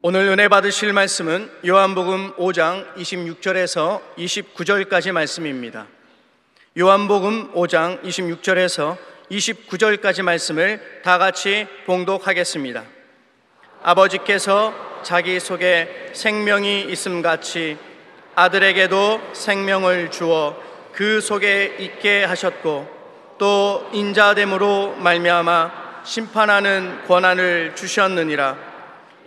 오늘 은혜 받으실 말씀은 요한복음 5장 26절에서 29절까지 말씀입니다. 요한복음 5장 26절에서 29절까지 말씀을 다 같이 봉독하겠습니다. 아버지께서 자기 속에 생명이 있음같이 아들에게도 생명을 주어 그 속에 있게 하셨고 또 인자됨으로 말미암아 심판하는 권한을 주셨느니라.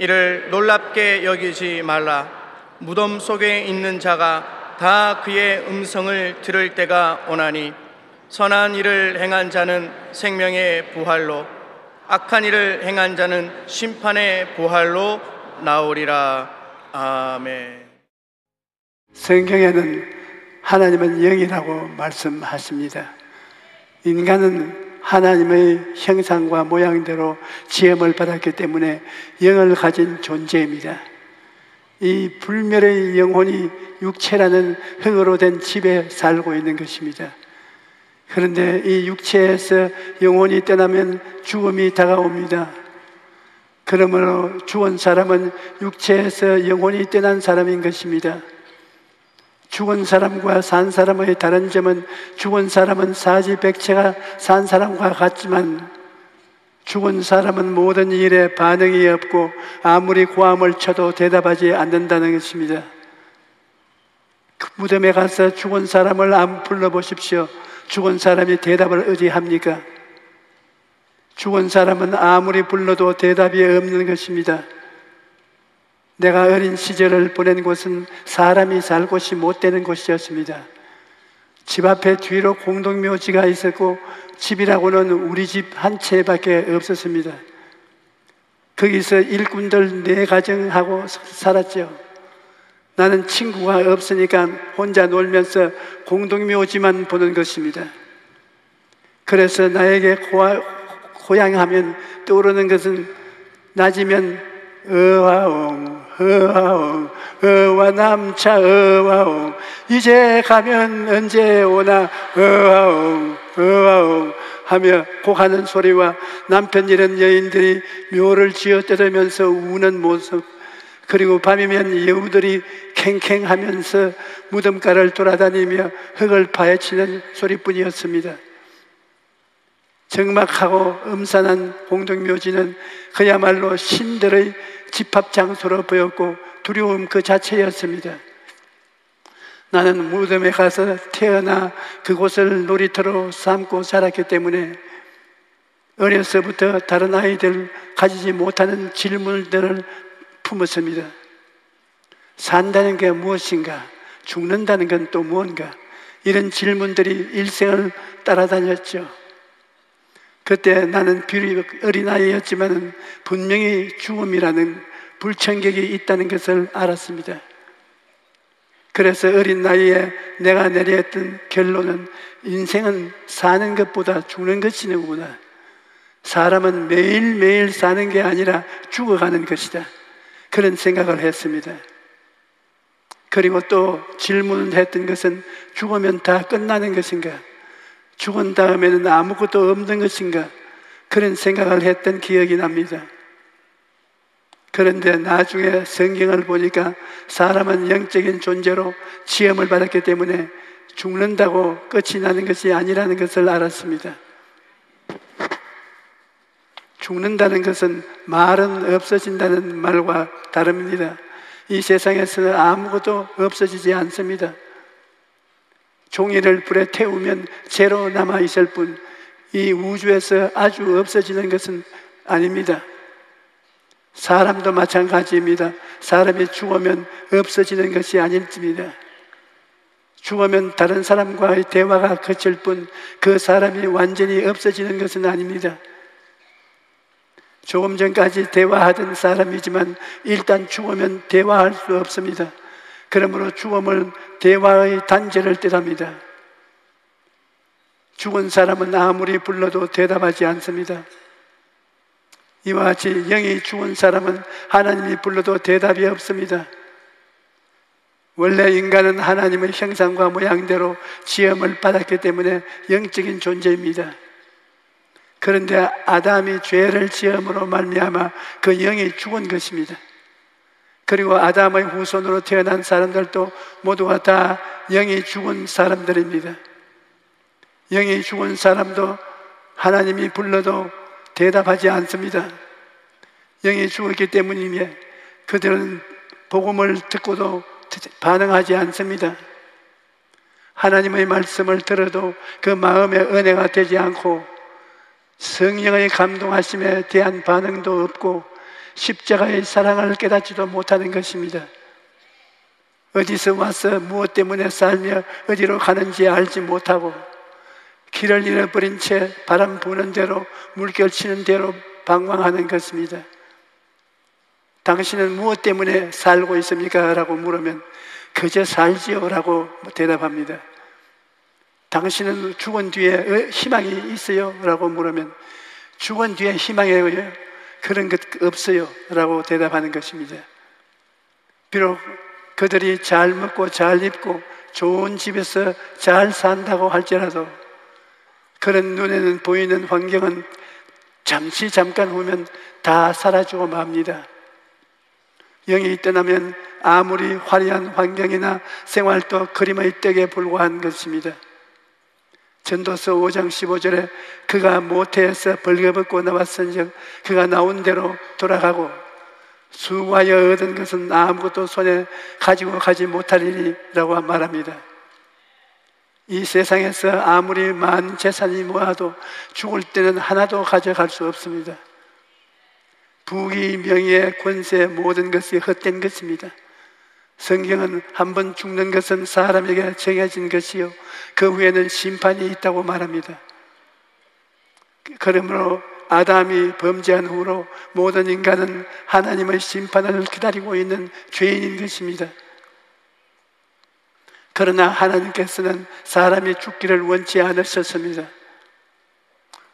이를 놀랍게 여기지 말라. 무덤 속에 있는 자가 다 그의 음성을 들을 때가 오나니 선한 일을 행한 자는 생명의 부활로 악한 일을 행한 자는 심판의 부활로 나오리라. 아멘. 성경에는 하나님은 영이라고 말씀하십니다. 인간은 하나님의 형상과 모양대로 지음을 받았기 때문에 영을 가진 존재입니다. 이 불멸의 영혼이 육체라는 흙으로 된 집에 살고 있는 것입니다. 그런데 이 육체에서 영혼이 떠나면 죽음이 다가옵니다. 그러므로 죽은 사람은 육체에서 영혼이 떠난 사람인 것입니다. 죽은 사람과 산 사람의 다른 점은 죽은 사람은 사지백체가 산 사람과 같지만 죽은 사람은 모든 일에 반응이 없고 아무리 고함을 쳐도 대답하지 않는다는 것입니다. 그 무덤에 가서 죽은 사람을 한번 불러보십시오. 죽은 사람이 대답을 어찌합니까? 죽은 사람은 아무리 불러도 대답이 없는 것입니다. 내가 어린 시절을 보낸 곳은 사람이 살 곳이 못 되는 곳이었습니다. 집 앞에 뒤로 공동묘지가 있었고 집이라고는 우리 집 한 채밖에 없었습니다. 거기서 일꾼들 4가정하고 살았죠. 나는 친구가 없으니까 혼자 놀면서 공동묘지만 보는 것입니다. 그래서 나에게 고향하면 떠오르는 것은 낮이면 어와옹 어와옹 어와남차 어와옹 이제 가면 언제 오나 어와옹 어와옹 하며 곡하는 소리와 남편 잃은 여인들이 묘를 쥐어뜯으면서 우는 모습, 그리고 밤이면 여우들이 캥캥하면서 무덤가를 돌아다니며 흙을 파헤치는 소리뿐이었습니다. 적막하고 음산한 공동묘지는 그야말로 신들의 집합장소로 보였고 두려움 그 자체였습니다. 나는 무덤에 가서 태어나 그곳을 놀이터로 삼고 자랐기 때문에 어려서부터 다른 아이들 가지지 못하는 질문들을 품었습니다. 산다는 게 무엇인가? 죽는다는 건 또 무언가? 이런 질문들이 일생을 따라다녔죠. 그때 나는 비록 어린아이였지만 분명히 죽음이라는 불청객이 있다는 것을 알았습니다. 그래서 어린 나이에 내가 내렸던 결론은 인생은 사는 것보다 죽는 것이구나. 사람은 매일매일 사는 게 아니라 죽어가는 것이다. 그런 생각을 했습니다. 그리고 또 질문을 했던 것은 죽으면 다 끝나는 것인가? 죽은 다음에는 아무것도 없는 것인가? 그런 생각을 했던 기억이 납니다. 그런데 나중에 성경을 보니까 사람은 영적인 존재로 지음을 받았기 때문에 죽는다고 끝이 나는 것이 아니라는 것을 알았습니다. 죽는다는 것은 말은 없어진다는 말과 다릅니다. 이 세상에서는 아무것도 없어지지 않습니다. 종이를 불에 태우면 재로 남아있을 뿐 이 우주에서 아주 없어지는 것은 아닙니다. 사람도 마찬가지입니다. 사람이 죽으면 없어지는 것이 아닙니다. 죽으면 다른 사람과의 대화가 그칠 뿐 그 사람이 완전히 없어지는 것은 아닙니다. 조금 전까지 대화하던 사람이지만 일단 죽으면 대화할 수 없습니다. 그러므로 죽음을 대화의 단절을 뜻합니다. 죽은 사람은 아무리 불러도 대답하지 않습니다. 이와 같이 영이 죽은 사람은 하나님이 불러도 대답이 없습니다. 원래 인간은 하나님의 형상과 모양대로 지음을 받았기 때문에 영적인 존재입니다. 그런데 아담이 죄를 지음으로 말미암아 그 영이 죽은 것입니다. 그리고 아담의 후손으로 태어난 사람들도 모두가 다 영이 죽은 사람들입니다. 영이 죽은 사람도 하나님이 불러도 대답하지 않습니다. 영이 죽었기 때문이며 그들은 복음을 듣고도 반응하지 않습니다. 하나님의 말씀을 들어도 그 마음에 은혜가 되지 않고 성령의 감동하심에 대한 반응도 없고 십자가의 사랑을 깨닫지도 못하는 것입니다. 어디서 와서 무엇 때문에 살며 어디로 가는지 알지 못하고 길을 잃어버린 채 바람 부는 대로 물결 치는 대로 방황하는 것입니다. 당신은 무엇 때문에 살고 있습니까? 라고 물으면 그저 살지요 라고 대답합니다. 당신은 죽은 뒤에 희망이 있어요? 라고 물으면 죽은 뒤에 희망이 그런 것 없어요 라고 대답하는 것입니다. 비록 그들이 잘 먹고 잘 입고 좋은 집에서 잘 산다고 할지라도 그런 눈에는 보이는 환경은 잠깐 후면 다 사라지고 맙니다. 영이 떠나면 아무리 화려한 환경이나 생활도 그림의 떡에 불과한 것입니다. 전도서 5장 15절에 그가 모태에서 벌거벗고 나왔은즉 그가 나온 대로 돌아가고 수고하여 얻은 것은 아무것도 손에 가지고 가지 못하리라고 말합니다. 이 세상에서 아무리 많은 재산이 모아도 죽을 때는 하나도 가져갈 수 없습니다. 부귀, 명예, 권세 모든 것이 헛된 것입니다. 성경은 한번 죽는 것은 사람에게 정해진 것이요 그 후에는 심판이 있다고 말합니다. 그러므로 아담이 범죄한 후로 모든 인간은 하나님의 심판을 기다리고 있는 죄인인 것입니다. 그러나 하나님께서는 사람이 죽기를 원치 않으셨습니다.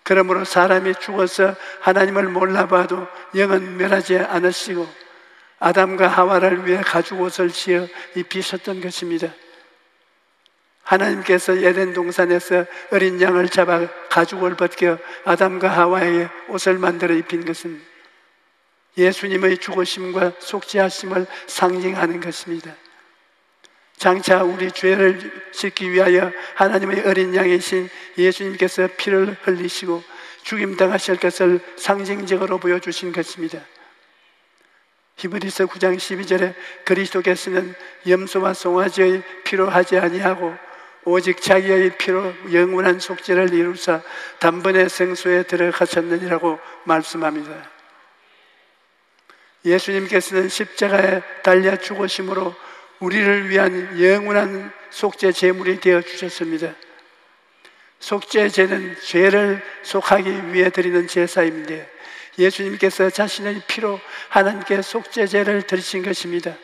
그러므로 사람이 죽어서 하나님을 몰라봐도 영은 멸하지 않으시고 아담과 하와를 위해 가죽옷을 지어 입히셨던 것입니다. 하나님께서 에덴 동산에서 어린 양을 잡아 가죽을 벗겨 아담과 하와에게 옷을 만들어 입힌 것은 예수님의 죽으심과 속죄하심을 상징하는 것입니다. 장차 우리 죄를 씻기 위하여 하나님의 어린 양이신 예수님께서 피를 흘리시고 죽임당하실 것을 상징적으로 보여주신 것입니다. 히브리서 9장 12절에 그리스도께서는 염소와 송아지의 피로 하지 아니하고 오직 자기의 피로 영원한 속죄를 이루사 단번에 생수에 들어가셨느니라고 말씀합니다. 예수님께서는 십자가에 달려 죽으심으로 우리를 위한 영원한 속죄 제물이 되어 주셨습니다. 속죄제는 죄를 속하기 위해 드리는 제사인데 예수님께서 자신의 피로 하나님께 속죄제를 드리신 것입니다.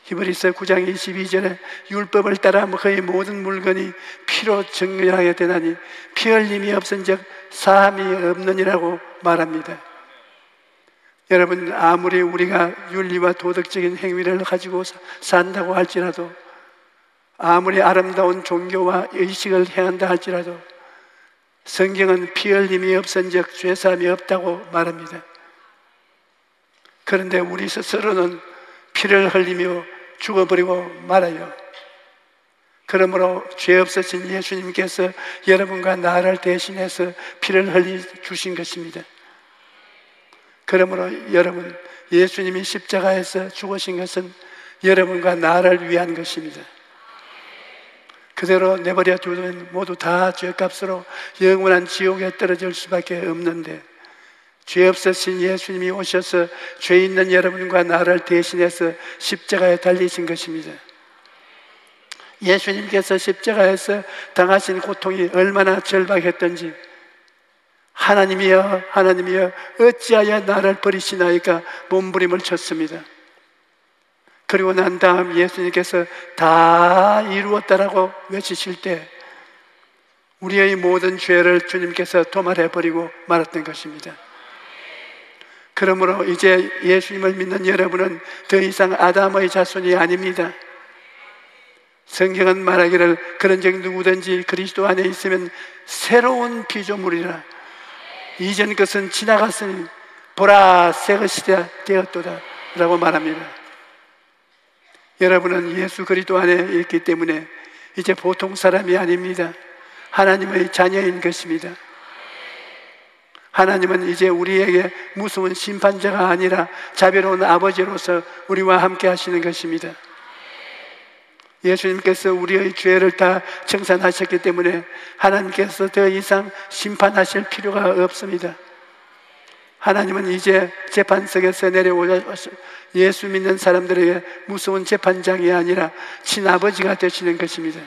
히브리서 9장 22절에 율법을 따라 거의 모든 물건이 피로 정결하게 되나니 피 흘림이 없은즉 사함이 없느니라고 말합니다. 여러분, 아무리 우리가 윤리와 도덕적인 행위를 가지고 산다고 할지라도 아무리 아름다운 종교와 의식을 행한다 할지라도 성경은 피 흘림이 없은즉 죄사함이 없다고 말합니다. 그런데 우리 스스로는 피를 흘리며 죽어버리고 말아요. 그러므로 죄 없으신 예수님께서 여러분과 나를 대신해서 피를 흘리 주신 것입니다. 그러므로 여러분, 예수님이 십자가에서 죽으신 것은 여러분과 나를 위한 것입니다. 그대로 내버려 두면 모두 다 죄값으로 영원한 지옥에 떨어질 수밖에 없는데 죄 없으신 예수님이 오셔서 죄 있는 여러분과 나를 대신해서 십자가에 달리신 것입니다. 예수님께서 십자가에서 당하신 고통이 얼마나 절박했던지 하나님이여 하나님이여 어찌하여 나를 버리시나이까 몸부림을 쳤습니다. 그리고 난 다음 예수님께서 다 이루었다라고 외치실 때 우리의 모든 죄를 주님께서 도말해버리고 말았던 것입니다. 그러므로 이제 예수님을 믿는 여러분은 더 이상 아담의 자손이 아닙니다. 성경은 말하기를 그런즉 누구든지 그리스도 안에 있으면 새로운 피조물이라 이전 것은 지나갔으니 보라 새 것이 되었도다. 라고 말합니다. 여러분은 예수 그리스도 안에 있기 때문에 이제 보통 사람이 아닙니다. 하나님의 자녀인 것입니다. 하나님은 이제 우리에게 무서운 심판자가 아니라 자비로운 아버지로서 우리와 함께 하시는 것입니다. 예수님께서 우리의 죄를 다 청산하셨기 때문에 하나님께서 더 이상 심판하실 필요가 없습니다. 하나님은 이제 재판석에서 내려오셔서 예수 믿는 사람들에게 무서운 재판장이 아니라 친아버지가 되시는 것입니다.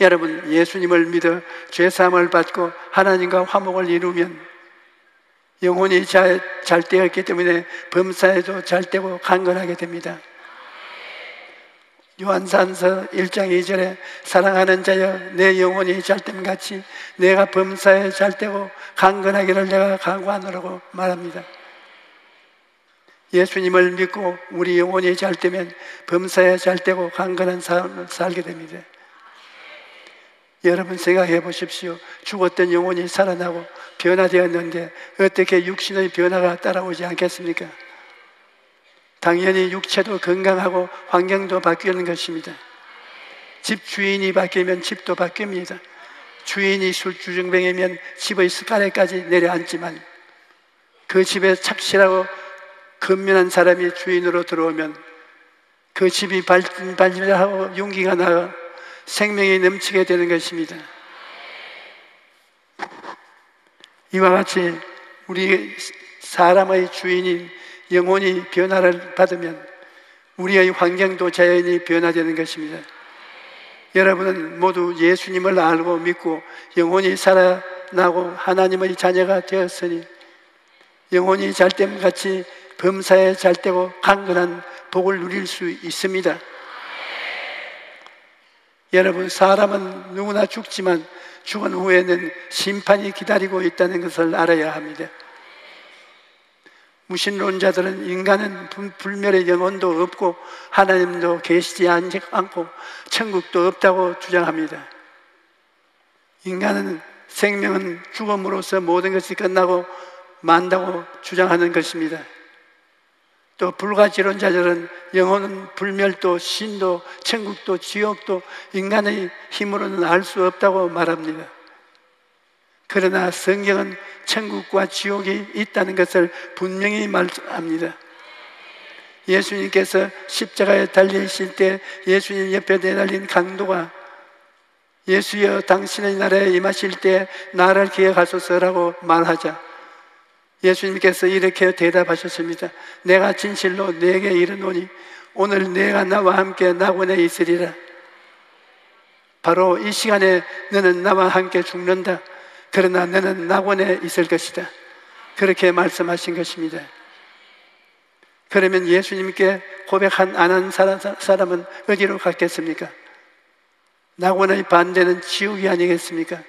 여러분, 예수님을 믿어 죄사함을 받고 하나님과 화목을 이루면 영혼이 잘 되었기 때문에 범사에도 잘 되고 강건하게 됩니다. 요한산서 1장 2절에 사랑하는 자여 내 영혼이 잘됨 같이 내가 범사에 잘되고 강건하기를 내가 간구하노라고 말합니다. 예수님을 믿고 우리 영혼이 잘되면 범사에 잘되고 강건한 삶을 살게 됩니다. 여러분 생각해 보십시오. 죽었던 영혼이 살아나고 변화되었는데 어떻게 육신의 변화가 따라오지 않겠습니까? 당연히 육체도 건강하고 환경도 바뀌는 것입니다. 집 주인이 바뀌면 집도 바뀝니다. 주인이 술주정뱅이면 집의 스카레까지 내려앉지만 그 집에 착실하고 근면한 사람이 주인으로 들어오면 그 집이 발진하고 용기가 나고 생명이 넘치게 되는 것입니다. 이와 같이 우리 사람의 주인인 영혼이 변화를 받으면 우리의 환경도 자연히 변화되는 것입니다. 여러분은 모두 예수님을 알고 믿고 영혼이 살아나고 하나님의 자녀가 되었으니 영혼이 잘됨 같이 범사에 잘되고 강건한 복을 누릴 수 있습니다. 여러분, 사람은 누구나 죽지만 죽은 후에는 심판이 기다리고 있다는 것을 알아야 합니다. 무신론자들은 인간은 불멸의 영혼도 없고 하나님도 계시지 않고 천국도 없다고 주장합니다. 인간은 생명은 죽음으로써 모든 것이 끝나고 만다고 주장하는 것입니다. 또 불가지론자들은 영혼은 불멸도 신도 천국도 지옥도 인간의 힘으로는 알 수 없다고 말합니다. 그러나 성경은 천국과 지옥이 있다는 것을 분명히 말합니다. 예수님께서 십자가에 달리실 때 예수님 옆에 내달린 강도가 예수여 당신의 나라에 임하실 때 나를 기억하소서라고 말하자 예수님께서 이렇게 대답하셨습니다. 내가 진실로 네게 이르노니 오늘 내가 나와 함께 낙원에 있으리라. 바로 이 시간에 너는 나와 함께 죽는다. 그러나 너는 낙원에 있을 것이다. 그렇게 말씀하신 것입니다. 그러면 예수님께 고백 안 한 사람은 어디로 갔겠습니까? 낙원의 반대는 지옥이 아니겠습니까?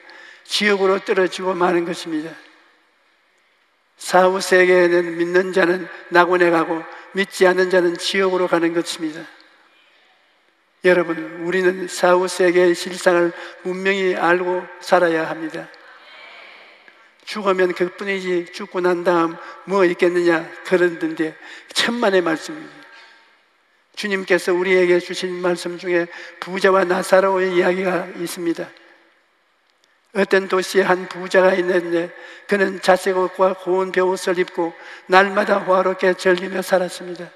지옥으로 떨어지고 마는 것입니다. 사후세계에는 믿는 자는 낙원에 가고 믿지 않는 자는 지옥으로 가는 것입니다. 여러분, 우리는 사후세계의 실상을 분명히 알고 살아야 합니다. 죽으면 그뿐이지 죽고 난 다음 뭐 있겠느냐 그러는데 천만의 말씀입니다. 주님께서 우리에게 주신 말씀 중에 부자와 나사로의 이야기가 있습니다. 어떤 도시에 한 부자가 있는데 그는 자색 옷과 고운 베옷을 입고 날마다 화롭게 즐기며 살았습니다.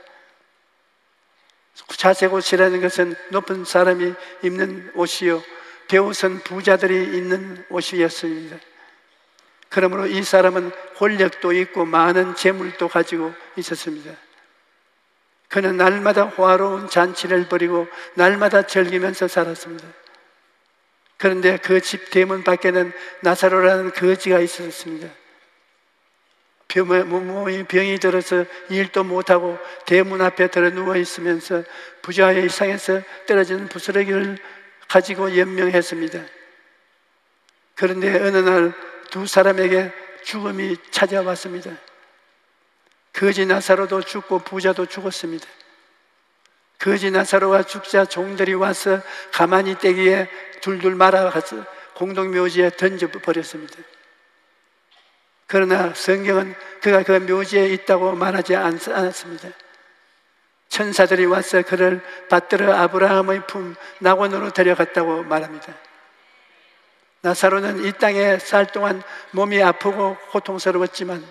자색 옷이라는 것은 높은 사람이 입는 옷이요 베옷은 부자들이 입는 옷이었습니다. 그러므로 이 사람은 권력도 있고 많은 재물도 가지고 있었습니다. 그는 날마다 화로운 잔치를 벌이고 날마다 즐기면서 살았습니다. 그런데 그 집 대문 밖에는 나사로라는 거지가 있었습니다. 병이 들어서 일도 못하고 대문 앞에 들어 누워있으면서 부자의 상에서 떨어지는 부스러기를 가지고 연명했습니다. 그런데 어느 날 두 사람에게 죽음이 찾아왔습니다. 거지 나사로도 죽고 부자도 죽었습니다. 거지 나사로가 죽자 종들이 와서 가만히 떼기에 둘둘 말아가서 공동묘지에 던져버렸습니다. 그러나 성경은 그가 그 묘지에 있다고 말하지 않았습니다. 천사들이 와서 그를 받들어 아브라함의 품 낙원으로 데려갔다고 말합니다. 나사로는 이 땅에 살 동안 몸이 아프고 고통스러웠지만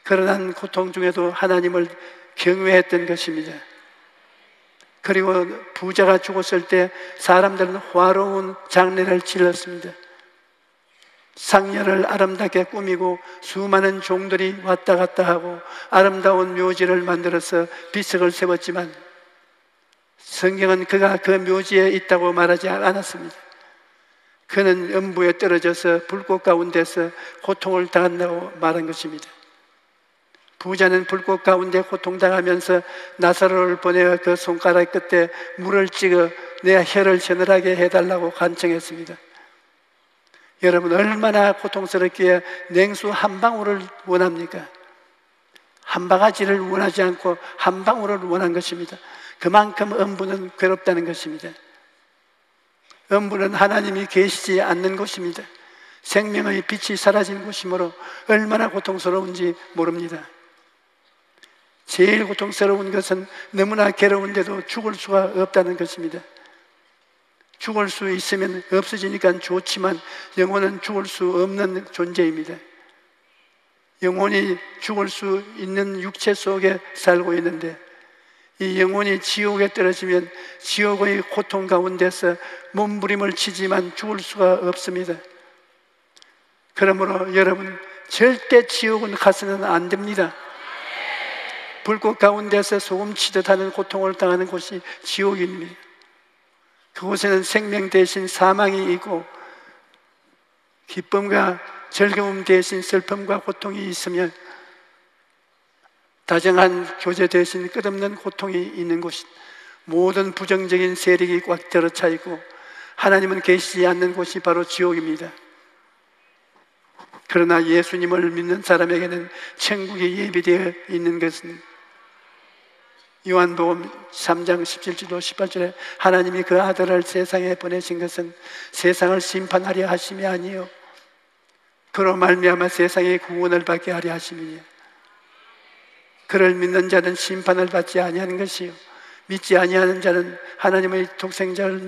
그러한 고통 중에도 하나님을 경외했던 것입니다. 그리고 부자가 죽었을 때 사람들은 화로운 장례를 치렀습니다. 상녀를 아름답게 꾸미고 수많은 종들이 왔다 갔다 하고 아름다운 묘지를 만들어서 비석을 세웠지만 성경은 그가 그 묘지에 있다고 말하지 않았습니다. 그는 음부에 떨어져서 불꽃 가운데서 고통을 당한다고 말한 것입니다. 부자는 불꽃 가운데 고통당하면서 나사로를 보내어 그 손가락 끝에 물을 찍어 내 혀를 서늘하게 해달라고 간청했습니다. 여러분, 얼마나 고통스럽기에 냉수 한 방울을 원합니까? 한 바가지를 원하지 않고 한 방울을 원한 것입니다. 그만큼 음부는 괴롭다는 것입니다. 음부는 하나님이 계시지 않는 곳입니다. 생명의 빛이 사라진 곳이므로 얼마나 고통스러운지 모릅니다. 제일 고통스러운 것은 너무나 괴로운데도 죽을 수가 없다는 것입니다. 죽을 수 있으면 없어지니까 좋지만 영혼은 죽을 수 없는 존재입니다. 영혼이 죽을 수 있는 육체 속에 살고 있는데 이 영혼이 지옥에 떨어지면 지옥의 고통 가운데서 몸부림을 치지만 죽을 수가 없습니다. 그러므로 여러분, 절대 지옥은 가서는 안 됩니다. 불꽃 가운데서 소금치듯 하는 고통을 당하는 곳이 지옥입니다. 그곳에는 생명 대신 사망이 있고 기쁨과 즐거움 대신 슬픔과 고통이 있으며 다정한 교제 대신 끝없는 고통이 있는 곳, 모든 부정적인 세력이 꽉 들어차 있고 하나님은 계시지 않는 곳이 바로 지옥입니다. 그러나 예수님을 믿는 사람에게는 천국이 예비되어 있는 것은 요한복음 3장 17절로 18절에 하나님이 그 아들을 세상에 보내신 것은 세상을 심판하려 하심이 아니요 그로 말미암아 세상의 구원을 받게 하려 하심이니 그를 믿는 자는 심판을 받지 아니하는 것이요 믿지 아니하는 자는 하나님의 독생자를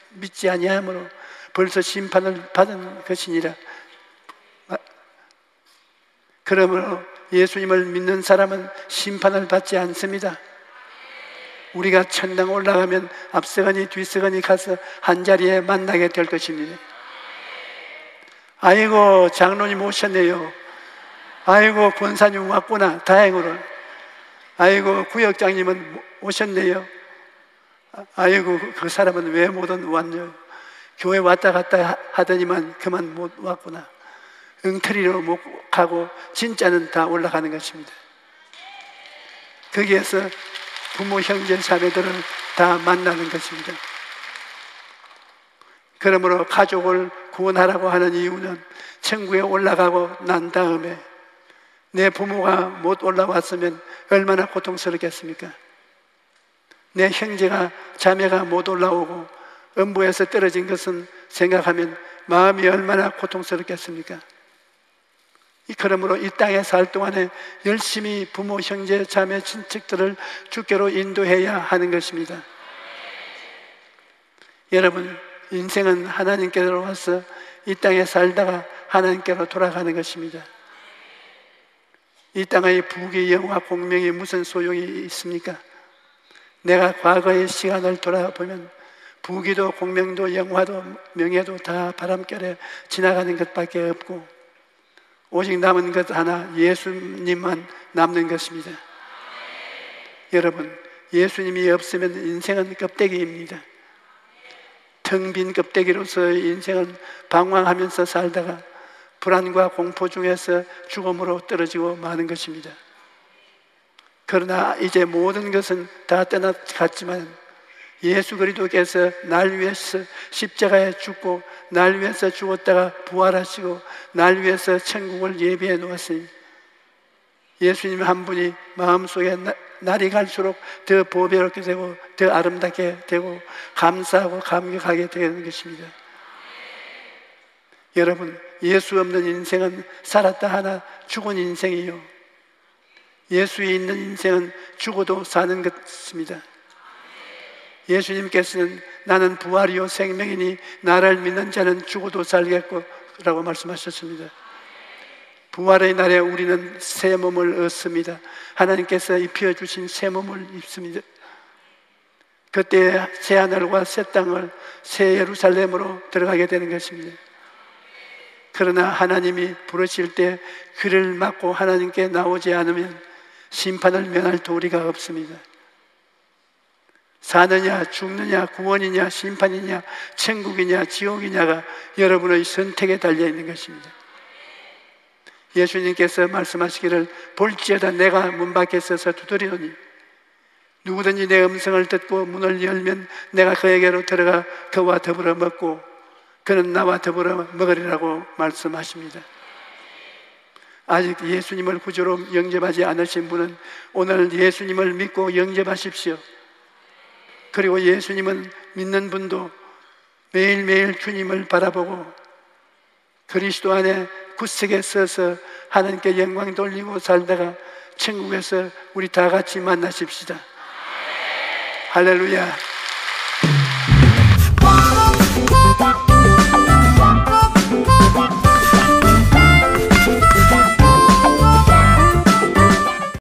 믿지 아니하므로 벌써 심판을 받은 것이니라. 그러므로 예수님을 믿는 사람은 심판을 받지 않습니다. 우리가 천당 올라가면 앞서가니 뒤서가니 가서 한자리에 만나게 될 것입니다. 아이고, 장로님 오셨네요. 아이고, 권사님 왔구나. 다행으로. 아이고, 구역장님은 오셨네요. 아이고, 그 사람은 왜 못 왔냐. 교회 왔다 갔다 하더니만 그만 못 왔구나. 엉터리로 못 가고 진짜는 다 올라가는 것입니다. 거기에서 부모, 형제, 자매들을 다 만나는 것입니다. 그러므로 가족을 구원하라고 하는 이유는 천국에 올라가고 난 다음에 내 부모가 못 올라왔으면 얼마나 고통스럽겠습니까? 내 형제가, 자매가 못 올라오고 음부에서 떨어진 것은 생각하면 마음이 얼마나 고통스럽겠습니까? 그러므로 이 땅에 살 동안에 열심히 부모, 형제, 자매, 친척들을 주께로 인도해야 하는 것입니다. 여러분, 인생은 하나님께로 와서 이 땅에 살다가 하나님께로 돌아가는 것입니다. 이 땅의 부귀, 영화, 공명이 무슨 소용이 있습니까? 내가 과거의 시간을 돌아보면 부귀도 공명도 영화도 명예도 다 바람결에 지나가는 것밖에 없고 오직 남은 것 하나, 예수님만 남는 것입니다. 여러분, 예수님이 없으면 인생은 껍데기입니다. 텅 빈 껍데기로서 인생은 방황하면서 살다가 불안과 공포 중에서 죽음으로 떨어지고 마는 것입니다. 그러나 이제 모든 것은 다 떠나갔지만 예수 그리스도께서 날 위해서 십자가에 죽고 날 위해서 죽었다가 부활하시고 날 위해서 천국을 예비해 놓았으니 예수님 한 분이 마음속에 날이 갈수록 더 보배롭게 되고 더 아름답게 되고 감사하고 감격하게 되는 것입니다. 여러분, 예수 없는 인생은 살았다 하나 죽은 인생이요, 예수에 있는 인생은 죽어도 사는 것입니다. 예수님께서는 나는 부활이요 생명이니 나를 믿는 자는 죽어도 살겠고 라고 말씀하셨습니다. 부활의 날에 우리는 새 몸을 얻습니다. 하나님께서 입혀주신 새 몸을 입습니다. 그때 새 하늘과 새 땅을, 새 예루살렘으로 들어가게 되는 것입니다. 그러나 하나님이 부르실 때 귀를 막고 하나님께 나오지 않으면 심판을 면할 도리가 없습니다. 사느냐 죽느냐, 구원이냐 심판이냐, 천국이냐 지옥이냐가 여러분의 선택에 달려있는 것입니다. 예수님께서 말씀하시기를 볼지어다 내가 문 밖에 서서 두드리노니 누구든지 내 음성을 듣고 문을 열면 내가 그에게로 들어가 그와 더불어 먹고 그는 나와 더불어 먹으리라고 말씀하십니다. 아직 예수님을 구주로 영접하지 않으신 분은 오늘 예수님을 믿고 영접하십시오. 그리고 예수님은 믿는 분도 매일매일 주님을 바라보고 그리스도 안에 구석에 서서 하나님께 영광 돌리고 살다가 천국에서 우리 다 같이 만나십시다. 할렐루야.